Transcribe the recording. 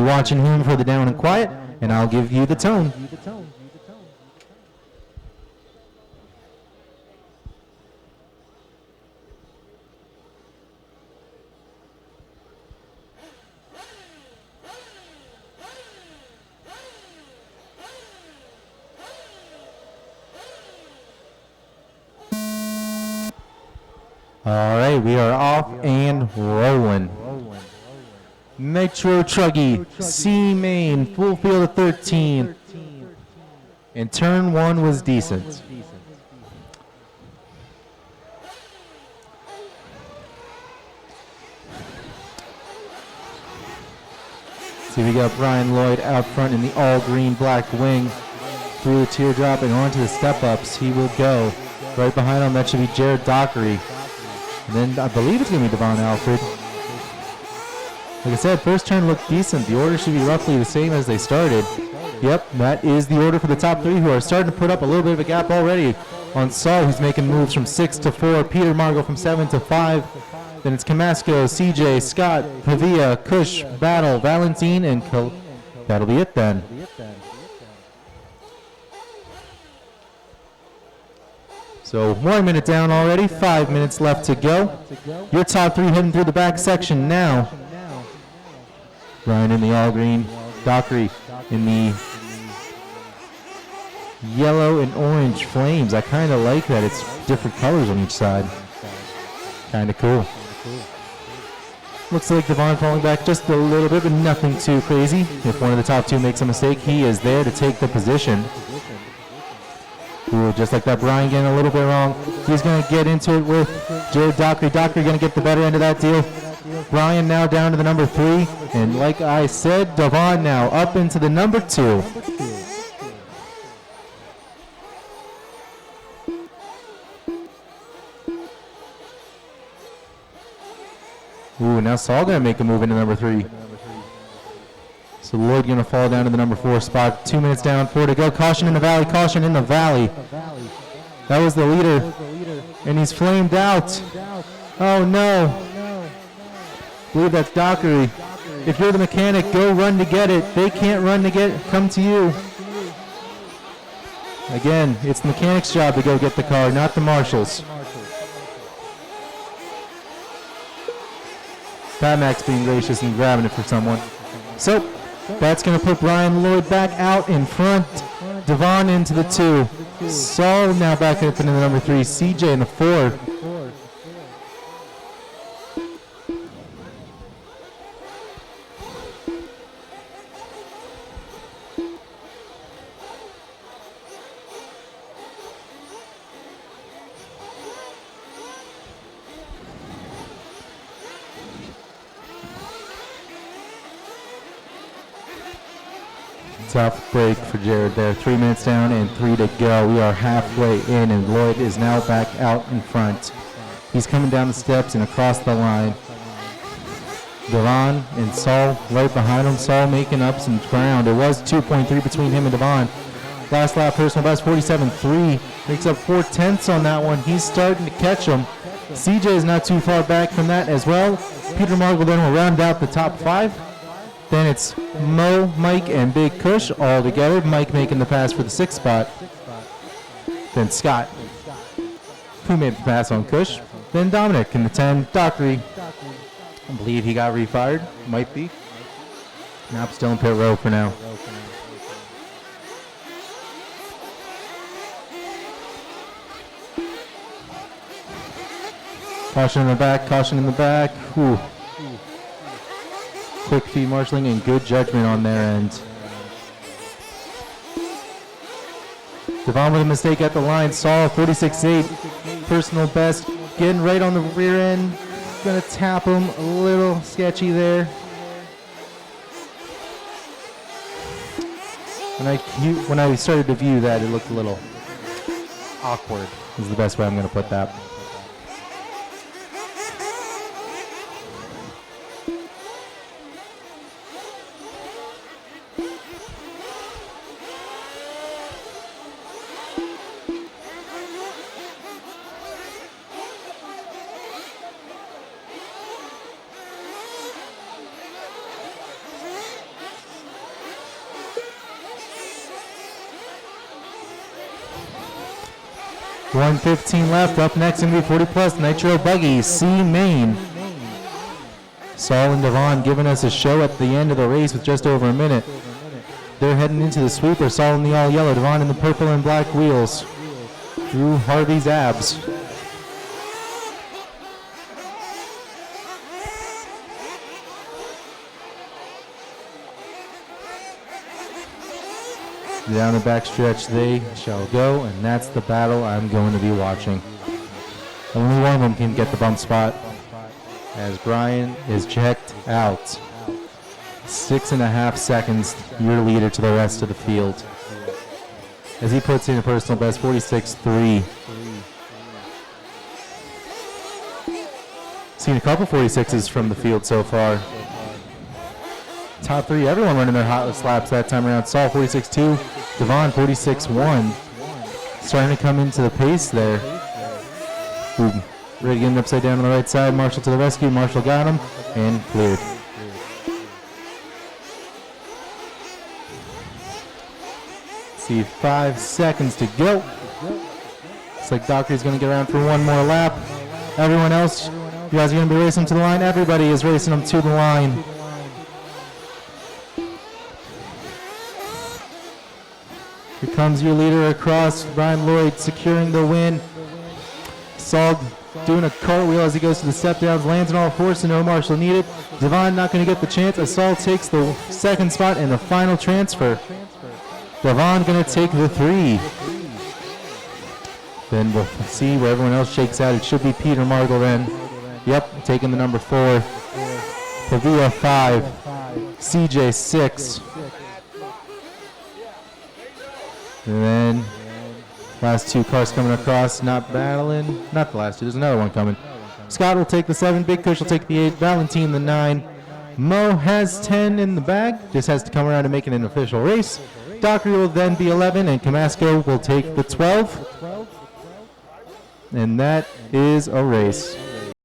watching him for the down and quiet, and I'll give you the tone. All right, we are off and rolling. Nitro Truggy, C main, full field of 13. And turn one was decent. See, we got Brian Lloyd out front in the all green black wing. Through the teardrop and onto the step ups. He will go. Right behind him, that should be Jared Dockery. And then I believe it's going to be DEVAUGHN Alford. Like I said, first turn looked decent. The order should be roughly the same as they started. Yep, that is the order for the top three, who are starting to put up a little bit of a gap already on SAUL, who's making moves from 6 to 4. Peter MARGL from 7 to 5. Then it's COMASCO, CJ, Scott, PAVIA, KUSH, Battle, Valentine, and that'll be it then. So 1 minute down already, 5 minutes left to go. Your top three heading through the back section now. Brian in the all green, Dockery in the yellow and orange flames. I kind of like that. It's different colors on each side. Kind of cool. Looks like DEVAUGHN falling back just a little bit, but nothing too crazy. If one of the top two makes a mistake, he is there to take the position. Ooh, just like that, Brian getting a little bit wrong. He's going to get into it with Jared Dockery. Dockery going to get the better end of that deal. Brian now down to the number 3. And like I said, DEVAUGHN now up into the number 2. Ooh, now SAUL going to make a move into number 3. So Lloyd going to fall down to the number 4 spot. 2 minutes down, 4 to go. Caution in the valley, caution in the valley. That was the leader, and he's flamed out. Oh no. I believe that's Dockery. If you're the mechanic, go run to get it. They can't run to come to you. Again, it's the mechanic's job to go get the car, not the marshal's. Pat Mac's being gracious and grabbing it for someone. So, that's going to put Brian Lloyd back out in front. DEVAUGHN into the 2. SAUL now back up into the number 3. CJ in the 4. Tough break for Jared there. 3 minutes down and 3 to go. We are halfway in, and Lloyd is now back out in front. He's coming down the steps and across the line. DEVAUGHN and SAUL right behind him. SAUL making up some ground. It was 2.3 between him and DEVAUGHN. Last lap personal best 47.3. Makes up 4/10 on that one. He's starting to catch him. CJ is not too far back from that as well. Peter MARGL then will round out the top 5. Then it's Mo, Mike, and Big KUSH all together. Mike making the pass for the 6th spot. Then Scott, who made the pass on KUSH. Then Dominic in the 10. Dockery, I believe he got refired. Might be. Nope, still in pit row for now. Caution in the back, caution in the back. Whew. Quick feet marshalling and good judgment on their end. DEVAUGHN with a mistake at the line. SAUL 46.8. Personal best. Getting right on the rear end. Gonna tap him. A little sketchy there. When I started to view that, it looked a little awkward, is the best way I'm gonna put that. 1:15 left. Up next going to be 40 plus Nitro Buggy C Main. SAUL and DEVAUGHN giving us a show at the end of the race with just over a minute. They're heading into the sweeper. SAUL in the all yellow, DEVAUGHN in the purple and black wheels through Harvey's abs. Down the backstretch they shall go, and that's the battle I'm going to be watching. Only one of them can get the bump spot as Brian is checked out. 6.5 seconds, your leader to the rest of the field. As he puts in a personal best, 46.3. Seen a couple 46s from the field so far. Top three, everyone running their hottest laps that time around. SAUL 46.2, DEVAUGHN 46.1. Starting to come into the pace there. Ooh, ready getting upside down on the right side. Marshall to the rescue. Marshall got him and cleared. See, 5 seconds to go. Looks like Dockery's going to get around for one more lap. Everyone else, you guys are going to be racing them to the line. Everybody is racing them to the line. Here comes your leader across. Brian Lloyd securing the win. SAUL doing a cartwheel as he goes to the step downs, lands on all fours, so no Marshall needed. DEVAUGHN not going to get the chance as SAUL takes the second spot in the final transfer. DEVAUGHN going to take the 3. Then we'll see where everyone else shakes out. It should be Peter MARGL then. Yep, taking the number 4. PAVIA 5. CJ 6. And then last 2 cars coming across, not battling. Not the last 2, there's another one coming. Scott will take the 7, Big Kush will take the 8, Valentine the 9. Mo has 10 in the bag, just has to come around and make it an official race. Dockery will then be 11, and COMASCO will take the 12. And that is a race.